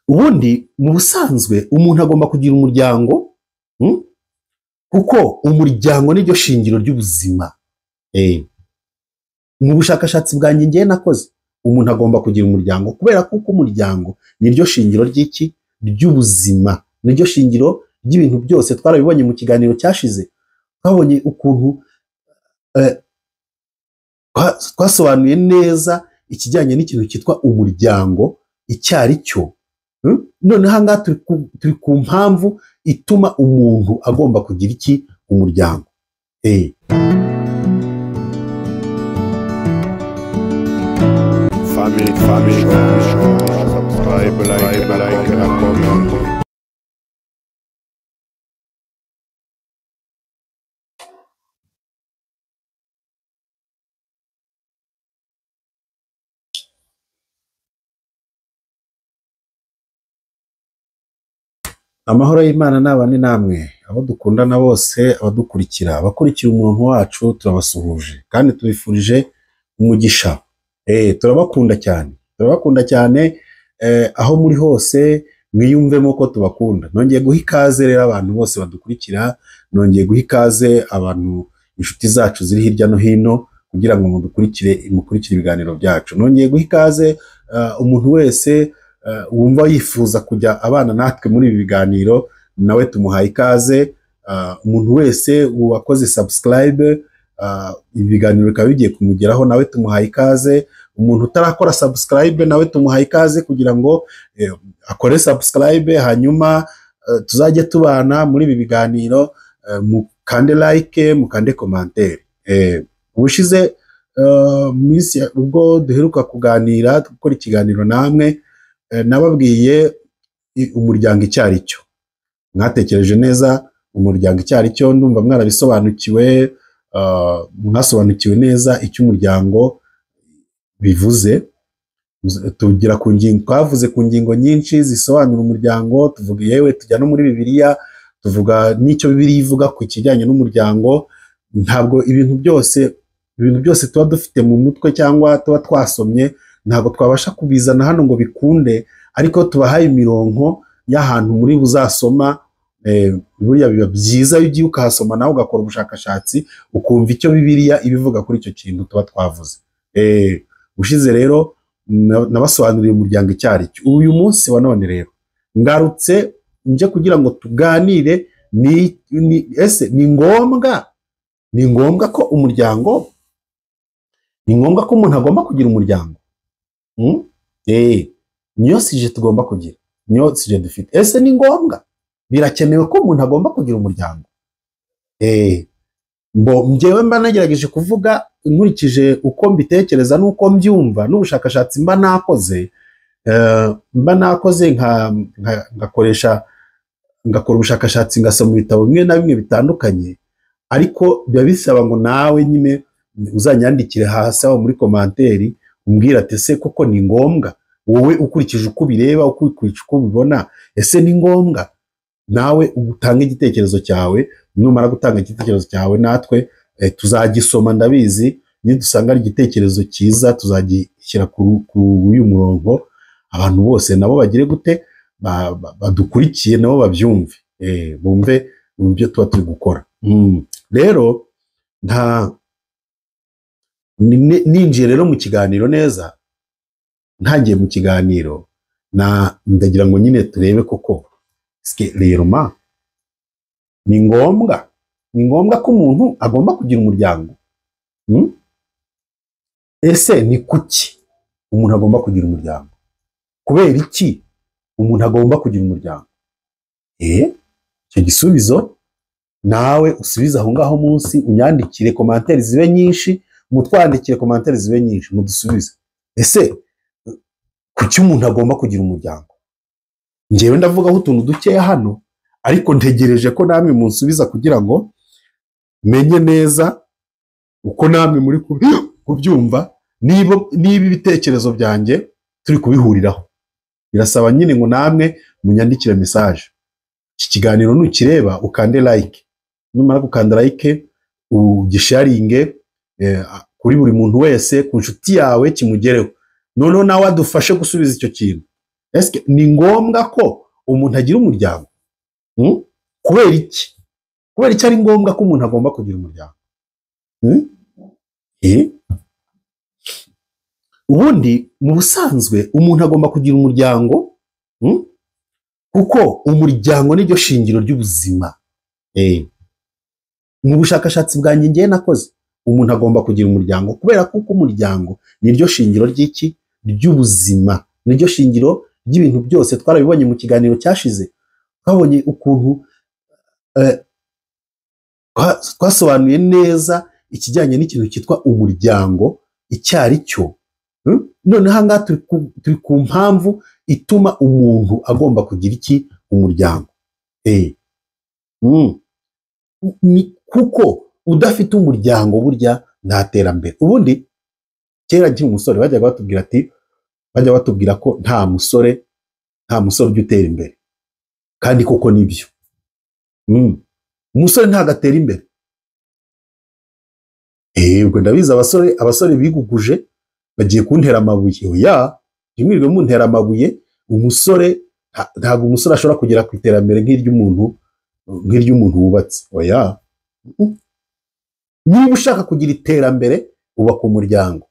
ubundi mu busanzwe umuntu agomba kugira umuryango, kuko umuryango niryo shingiro ry'ubuzima. Mu bushakashatsi bwanjye ngiye nakoze, umuntu agomba kugira umuryango kubera kuko umuryango niryo shingiro ry'iki, ry'ubuzima, niryo shingiro ry'ibintu byose. Twarabibonye mu kiganiro cyashize, twabonye ukuntu twasobanuye neza ikijyanye n'ikintu cyitwa umuryango icyo ari cyo. None aha ngaha turi ku mpamvu ituma umuntu agomba kugira iki, umuryango. Family subscribe, like, comment. Amahoro y'Imana nabane namwe, abo dukundana bose, abadukurikira, abakurikira umuntu wacu turabasuhuje kandi tubifurije umugisha. Turabakunda cyane, aho muri hose mwiyumvemo ko tubakunda. Nongeye guha ikaze rero abantu bose badukurikira, nongeye guha ikaze abantu inshuti zacu ziri hirya no hino kugira ngo mukurikire ibiganiro byacu. Nongeye guha ikaze umuntu wese wumva yifuza kujya abana natwe muri ibi biganiro, nawe tumuhaye ikaze. Umuntu wese wakoze subscribe, ibi biganiro bikaba bigiye kumugeraho, nawe tumuhaye ikaze. Umuntu utarakora subscribe, nawe tumuhaye ikaze kugira ngo akore subscribe, hanyuma tuzajye tubana muri ibi biganiro. Mukande like, mukande commentaire. Ubushize ubwo duheruka kuganira, gukora ikiganiro namwe, nababwiye umuryango icyo ari cyo. Mwatekereje neza umuryango icyo ari cyo, ndumva mwarabisobanukiwe, mwasobanukiwe neza icyo umuryango bivuze. Tugira ku ngingo, twavuze ku ngingo nyinshi zisobanura umuryango, tuvuga yewe tujya no muri Bibiliya, tuvuga n'icyo Bibiliya ivuga ku kijyanye n'umuryango. Ntabwo ibintu byose tuba dufite mu mutwe cyangwa tuba twasomye, ntabwo twabasha kubizana hano ngo bikunde, ariko tubahaye imirongo y'ahantu muri buzasoma. Buriya biba byiza iyo ugiye ukahasoma nawe ugakora ubushakashatsi ukumva icyo Bibiliya ibivuga kuri icyo kintu tuba twavuze. Ushize rero nabasobanuriye umuryango icyo ari cyo. Uyu munsi wa none rero ngarutse nje kugira ngo tuganire, ese ni ngombwa ko umuryango, ni ngombwa ko umuntu agomba kugira umuryango. Niyo sije tugomba kugira, niyo sije dufite. Ese ni ngombwa, birakenewe ko umuntu agomba kugira umuryango? Njyewe mba nagerageje kuvuga nkurikije uko mbitekereza n'uko mbyumva n'ubushakashatsi mba nakoze, ngakora ubushakashatsi, ngasoma ibitabo bimwe na bimwe bitandukanye, ariko biba bisaba ngo nawe nyine uzanyandikire hasi aho muri komanteri umbwira ati ese koko ni ngombwa, wowe ukurikije uko ubireba, ukurikije uko ubibona, ese ni ngombwa? Nawe utange igitekerezo cyawe. Numara gutanga igitekerezo cyawe, natwe tuzagisoma. Ndabizi nidusanga ari igitekerezo cyiza tuzagishyira ku uyu murongo, abantu bose nabo bagire gute, badukurikiye nabo babyumve, bumve ibyo tuba turi gukora. Rero ninjiye rero mu kiganiro neza, ntangiye mu kiganiro ndagira ngo nyine turebe koko rero ni ngombwa ko umuntu agomba kugira umuryango. Ese ni kuki umuntu agomba kugira umuryango? Kubera iki umuntu agomba kugira umuryango? Icyo gisubizo nawe usubize aho ngaho munsi, unyandikire komantere zibe nyinshi, mutwandikire komantere zibe nyinshi, mudusubize. Ese kuki umuntu agomba kugira umuryango? Njyewe ndavugaho utuntu dukeya hano, ariko ntegereje ko namwe munsubiza kugira ngo menye neza uko namwe muri kubyumva, niba ibitekerezo byanjye turi kubihuriraho. Birasaba nyine ngo namwe munyandikire message. Iki kiganiro nukireba ukande like, numara gukanda like ugisharinge kuri buri muntu wese, ku nshuti yawe kimugereho, noneho nawe adufashe gusubiza icyo kintu. Eske ni ngombwa ko umuntu agira umuryango? Kubera iki? Kubera iki ari ngombwa ko umuntu agomba kugira umuryango? Ubundi mu busanzwe umuntu agomba kugira umuryango, kuko umuryango niryo shingiro ry'ubuzima. Mu bushakashatsi bwanjye ngiye nakoze, umuntu agomba kugira umuryango kubera kuko umuryango niryo shingiro ry'iki? Ry'ubuzima, niryo shingiro ry'ibintu byose. Twarabibonye mu kiganiro cyashize, twabonye ukuntu twasobanuye neza ikijyanye n'ikintu cyitwa umuryango icyo ari cyo. None aha ngaha turi ku mpamvu ituma umuntu agomba kugira iki? Umuryango. Kuko udafite umuryango burya nta terambere. Ubundi kera nkiri umusore bajya batubwira ko nta musore ujya utera imbere, kandi koko nibyo. Umusore ntabwo atera imbere. Ubwo ndabizi abasore biguguje bagiye kuntera amabuye. Oya, ntimwirirwe muntera amabuye. Ntabwo umusore ashobora kugera ku iterambere nk'iry'umuntu wubatse. Oya, niba ushaka kugira iterambere ubaka umuryango,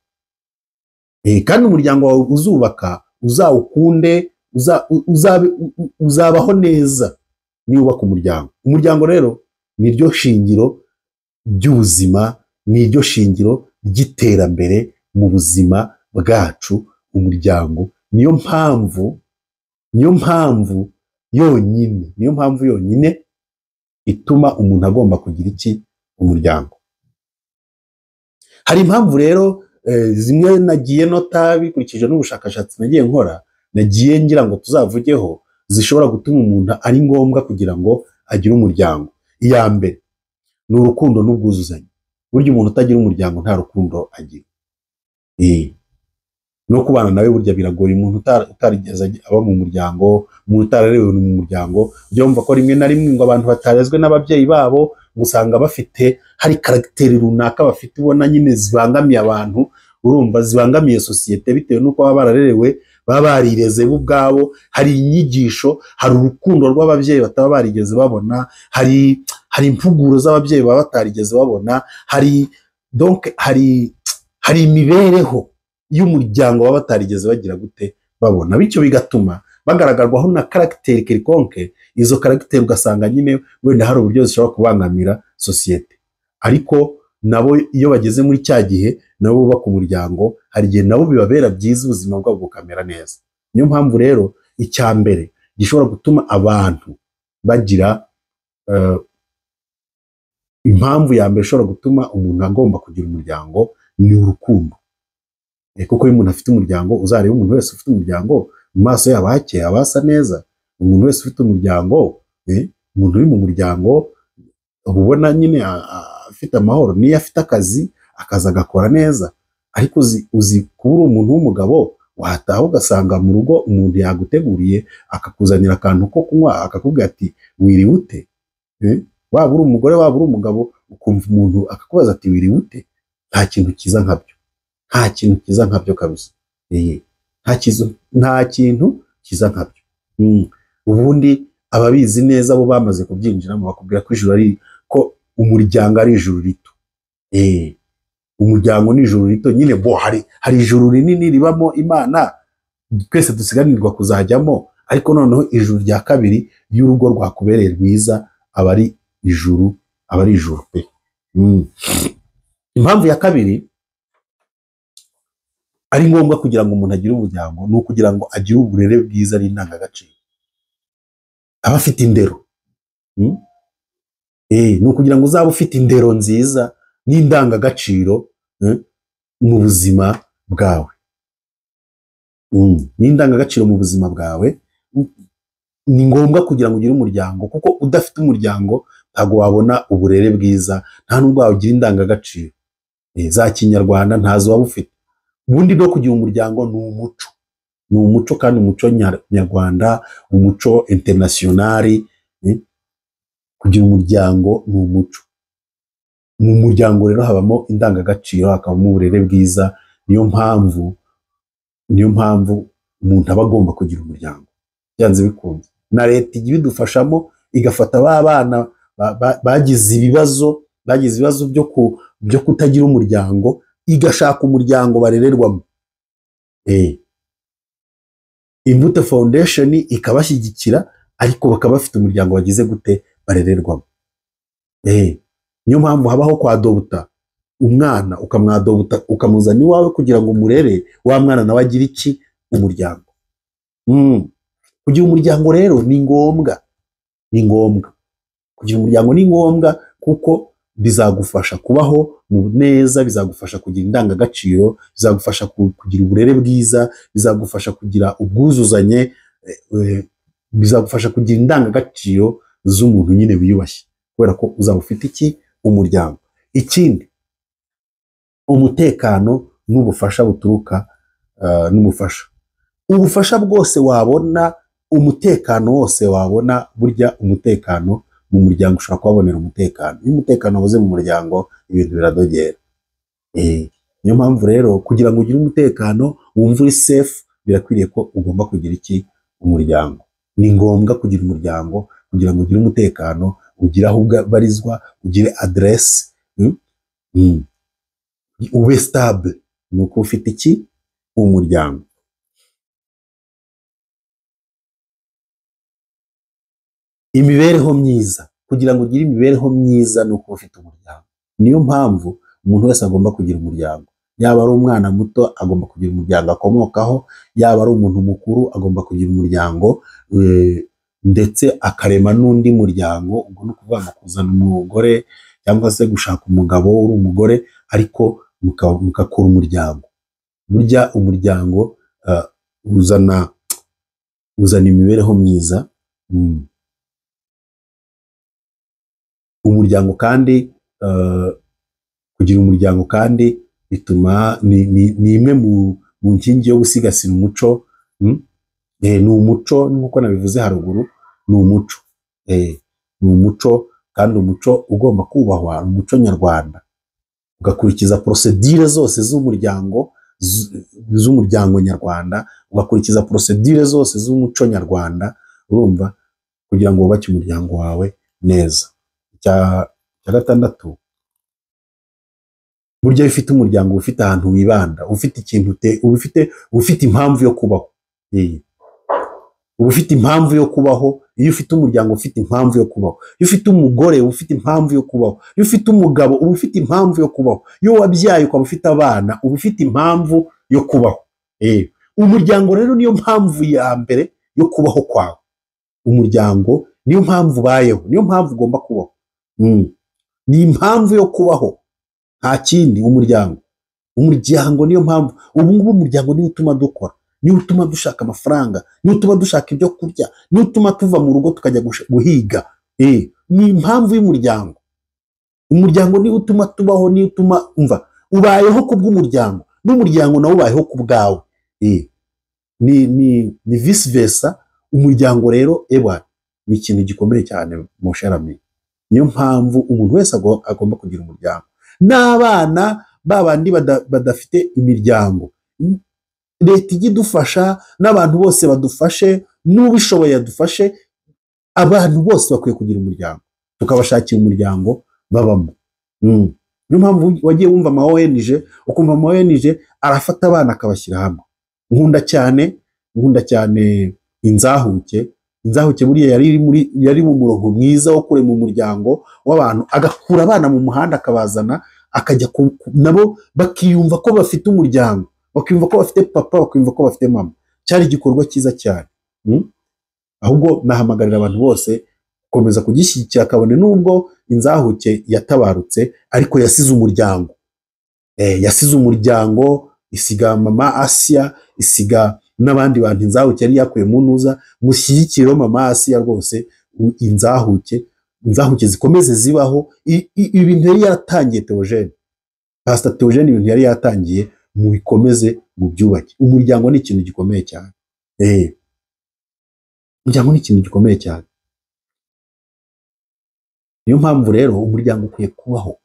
kandi umuryango wawe uzubaka, uzawukunde, uzabaho neza niba ubaka umuryango. Umuryango rero niryo shingiro ry'ubuzima, niryo shingiro ry'iterambere mu buzima bwacu. Umuryango niyo mpamvu yonyine ituma umuntu agomba kugira iki? Umuryango. Hari impamvu rero zimwe nagiye nota bikurikije n'ubushakashatsi nagiye nkora, nagiye ngira ngo tuzavugeho, zishobora gutuma umuntu ari ngombwa kugira ngo agire umuryango. Iya mbere ni urukundo n'ubwuzuzanye. Burya umuntu utagira umuryango nta rukundo agira. No kubana nawe burya biragoye. Umuntu utarigeze aba mu muryango, umuntu utararerewe mu muryango, byumva ko rimwe na rimwe ngo abantu batarezwe n'ababyeyi babo usanga hari karagiteri runaka bafite ubona nyine zibangamiye abantu, urumva zibangamiye sosiyete bitewe n'uko baba bararerewe, baba barireze bo ubwabo. Hari inyigisho, hari urukundo rw'ababyeyi bataba barigeze babona, hari impuguro z'ababyeyi baba batarigeze babona, hari imibereho y'umuryango baba batarigeze bagira gute? Babona. Bityo bigatuma bagaragarwaho na karagiteri kerikonke. Izo karagiteri ugasanga nyine wenda hari uburyo zishobora kubangamira sosiyete, ariko nabo iyo bageze muri cya gihe nabo bubaka umuryango, hari igihe nabo bibabera byiza, ubuzima bwabo bukamera neza. Niyo mpamvu rero icya mbere gishobora gutuma abantu bagira impamvu ya mbere ishobora gutuma umuntu agomba kugira umuryango ni urukundo. Kuko iyo umuntu afite umuryango, uzareba umuntu wese ufite umuryango mu maso yabo hakeye, aba asa neza. Umuntu wese ufite umuryango, umuntu uri mu muryango ubona nyine afite amahoro. Niyo afite akazi agakora neza. Ariko uzi kuba uri umuntu w'umugabo, wataha ugasanga mu rugo umuntu yaguteguriye akakuzanira akantu ko kunywa, akakubwira ati wiriwe ute? Waba uri umugore waba uri umugabo, ukumva umuntu akakubaza ati wiriwe ute? Nta kintu cyiza nkabyo. Nta kintu cyiza nkabyo kabisa. Nta kintu cyiza nkabyo. Ubundi ababizi neza bo bamaze kubyinjiramo bakubwira ko umuryango ari ijuru rito. Umuryango ni ijuru rito nyine. Hari ijuru rinini ribamo Imana twese dusiganirwa kuzajyamo, ariko noneho ijuru rya kabiri y'urugo rwakubereye rwiza aba ari ijuru pe. Impamvu ya kabiri ari ngombwa kugira ngo umuntu agire umuryango ni ukugira ngo agire uburere bwiza n'indangagaciro. Aba afite indero. Ni ukugira ngo uzabe ufite indero nziza n'indangagaciro mu buzima bwawe. N'indangagaciro mu buzima bwawe ni ngombwa kugira ngo ugire umuryango, kuko udafite umuryango ntabwo wabona uburere bwiza, nta nubwo wagira indangagaciro za kinyarwanda ntazo waba ufite. Ubundi no kugira umuryango ni umuco kandi umuco nyarwanda, umuco internationali. Kugira umuryango ni umuco. Mu muryango rero habamo indangagaciro, hakabamo uburere bwiza. Niyo mpamvu umuntu aba agomba kugira umuryango byanze bikunze, na leta ijya ibidufashamo igafata ba bana bagize ibibazo byo kutagira umuryango, igashaka umuryango barererwamo. Imbuto Foundation ikabashyigikira, ariko bakaba bafite umuryango bagize gute barererwamo. Niyo mpamvu habaho kwadobuta umwana, ukamwadobuta ukamuzana iwawe kugira ngo umurere, wa mwana nawe agira iki? Umuryango. Kugira umuryango rero ni ngombwa, kugira umuryango ni ngombwa, kuko bizagufasha kubaho neza, bizagufasha kugira indangagaciro, bizagufasha kugira uburere bwiza, bizagufasha kugira ubwuzuzanye, bizagufasha kugira indangagaciro z'umuntu nyine wiyubashye, kubera ko uzaba ufite iki? Umuryango. Ikindi, umutekano n'ubufasha buturuka ubufasha bwose wabona, umutekano wose wabona, burya umutekano mu muryango ushobora kuhabonera umutekano. Iyo umutekano wabuze mu muryango, ibintu biradogera. Niyo mpamvu rero kugira ngo ugire umutekano wumve uri safe, birakwiriye ko ugomba kugira iki? Umuryango. Ni ngombwa kugira umuryango kugira ngo ugire umutekano, ugire aho ubarizwa, ugire adresse, ube stable, nuko ufite iki? Umuryango. Imibereho myiza, kugira ngo ugire imibereho myiza nuko ufite umuryango. Niyo mpamvu umuntu wese agomba kugira umuryango, yaba ari umwana muto agomba kugira umuryango akomokaho, yaba ari umuntu mukuru agomba kugira umuryango, ndetse akarema n'undi muryango. Ubwo ni ukuvuga ngo kuzana umugore cyangwa se gushaka umugabo uri umugore, ariko mugakora umuryango. Burya umuryango uzana imibereho myiza. Umuryango kandi, kugira umuryango kandi bituma ni imwe mu nkingi yo gusigasira umuco. Ni umuco nk'uko nabivuze haruguru, ni umuco. Ni umuco, kandi umuco ugomba kubahwa, umuco nyarwanda, ugakurikiza procedure zose z'umuryango nyarwanda, ugakurikiza procedure zose z'umuco nyarwanda, urumva, kugira ngo wubake umuryango wawe neza. Cya gatandatu, burya ufite umuryango ufite ahantu wibanda, ufite ikintu ufite impamvu yo kubaho. Ufite impamvu yo kubaho. Iyo ufite umuryango ufite impamvu yo kubaho. Iyo ufite umugore ufite impamvu yo kubaho. Iyo ufite umugabo uba ufite impamvu yo kubaho. Iyo wabyaye ukaba ufite abana uba ufite impamvu yo kubaho. Umuryango rero niyo mpamvu ya mbere yo kubaho kwawe. Umuryango niyo mpamvu ubayeho, niyo mpamvu ugomba kubaho. Ni impamvu yo kubaho, nta kindi. Umuryango niyo mpamvu. Ubu ngubu umuryango niwo utuma dukora, niwo utuma dushaka amafaranga, niwo utuma dushaka ibyo kurya, niwo utuma tuva mu rugo tukajya guhiga. Ni impamvu y'umuryango. Umuryango niwo utuma tubaho, niwo utuma ubayeho ku bw'umuryango, n'umuryango nawo ubayeho ku bwawe. Ni vice versa. Umuryango rero ni ikintu gikomeye cyane mu sharami. Niyo mpamvu umuntu wese agomba kugira umuryango. N'abana babandi badafite imiryango, leta ijya idufasha, n'abantu bose badufashe, n'ubishoboye adufashe. Abantu bose bakwiye kugira umuryango, tukabashakira umuryango babamo. Niyo mpamvu wagiye wumva ama ONG, ukumva ama ONG arafata abana akabashyira hamwe. Nkunda cyane Inzahuke buriya yari mu murongo mwiza wo kurema umuryango w'abantu, agakura abana mu muhanda akabazana, akajya nabo bakiyumva ko bafite umuryango, bakiyumva ko bafite papa, bakiyumva ko bafite mama. Cyari igikorwa cyiza cyane. Ahubwo nahamagarira abantu bose gukomeza kugishyigikira, kabone nubwo Inzahuke yatabarutse, ariko yasize umuryango. Yasize umuryango, isiga mama Asia, isiga n'abandi bantu Inzahuke yari yakuye mu ntuza. Mushyigikire mama Asia rwose. Inzahuke zikomeze zibaho. Ibintu yari yaratangiye Theogene, Pastor Theogene, ibintu yari yatangiye mu bikomeze mu byubake. Umuryango ni ikintu gikomeye cyane. Umuryango ni ikintu gikomeye cyane. Niyo mpamvu rero umuryango ukwiye kubaho.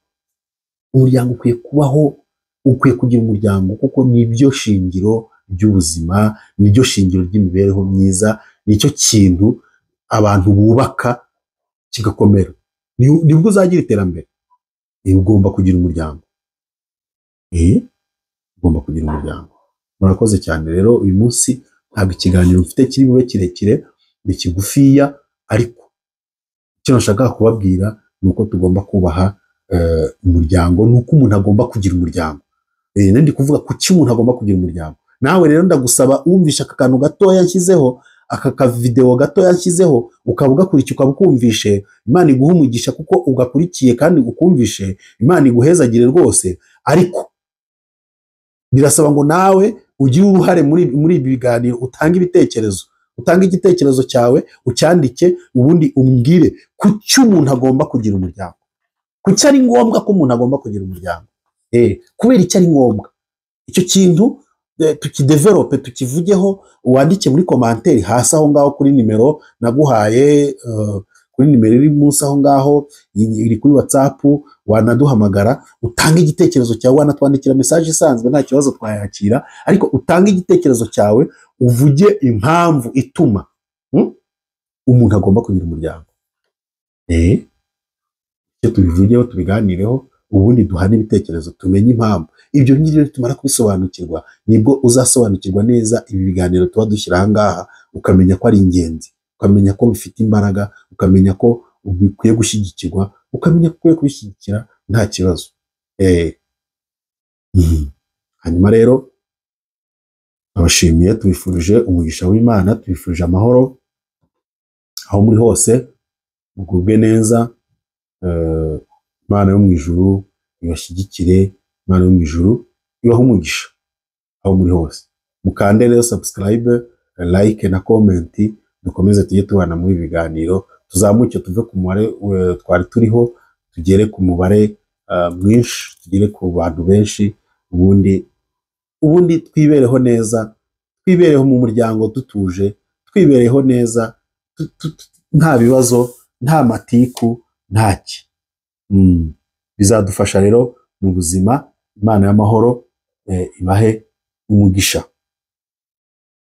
Umuryango ukwiye kubaho, ukwiye kugira umuryango, kuko nibyo shingiro by'ubuzima, niryo shingiro ry'imibereho myiza, nicyo kintu abantu bubaka kigakomera. Nibwo uzagira iterambere. Ugomba kugira umuryango. Ugomba kugira umuryango. Murakoze cyane rero, uyu munsi ntabwo ikiganiro mfite kiri bube kirekire, ni kigufiya, ariko icyo nashaka kubabwira ni uko tugomba kubaha umuryango, ni uko umuntu agomba kugira umuryango. Ndi kuvuga ku cyo umuntu agomba kugira umuryango. Nawe rero ndagusaba wumvisha aka kantu gatoya nshyizeho, aka kavideo gatoya nshyizeho, ukaba ugakurikiye, ukaba ukumvishe, Imana iguha umugisha kuko ugakurikiye kandi ukumvishe, Imana iguhezagire rwose. Ariko birasaba ngo nawe ugire uruhare muri ibi biganiro, utange ibitekerezo, utange igitekerezo cyawe, ucyandike, ubundi umbwire ku cyo umuntu agomba kugira umuryango, ku cyo ari ngombwa ko umuntu agomba kugira umuryango. Kubera icyo ari ngombwa, icyo kintu tukidevelope, tukivugeho, wandike muri komanteri hasi aho ngaho kuri nimero naguhaye, kuri nimero iri munsi aho ngaho, iri kuri WhatsApp, wanaduhamagara, utange igitekerezo cyawe, wanatwandikira message isanzwe, nta kibazo twayakira, ariko utange igitekerezo cyawe, uvuge impamvu ituma umuntu agomba kugira umuryango. Icyo tubivugeho, tubiganireho, ubundi duhane ibitekerezo, tumenye impamvu. Ibyo ngibyo tumara kubisobanukirwa, nibwo uzasobanukirwa neza ibi biganiro tuba dushyira aha ngaha, ukamenya ko ari ingenzi, ukamenya ko bifite imbaraga, ukamenya ko bikwiye gushyigikirwa, ukamenya ko ukwiye kubishyigikira nta kibazo. Hanyuma rero abashimiye, tubifurije umugisha w'Imana, tubifurije amahoro aho muri hose, mugubwe neza. Imana yo mu ijuru ibashyigikire, Imana yo mu ijuru ibahe umugisha aho muri hose. Mukande rero subscribe, like na comment, dukomeze tujye tubana muri biganiro, tuzamuke tuve ku mubare twari turiho, tugere ku mubare mwinshi, tugere ku bantu benshi, ubundi twibereho neza, twibereho mu muryango dutuje, twibereho neza, nta bibazo, nta matiku, ntaki. Bizadufasha rero mu buzima. Imana y'amahoro ibahe umugisha.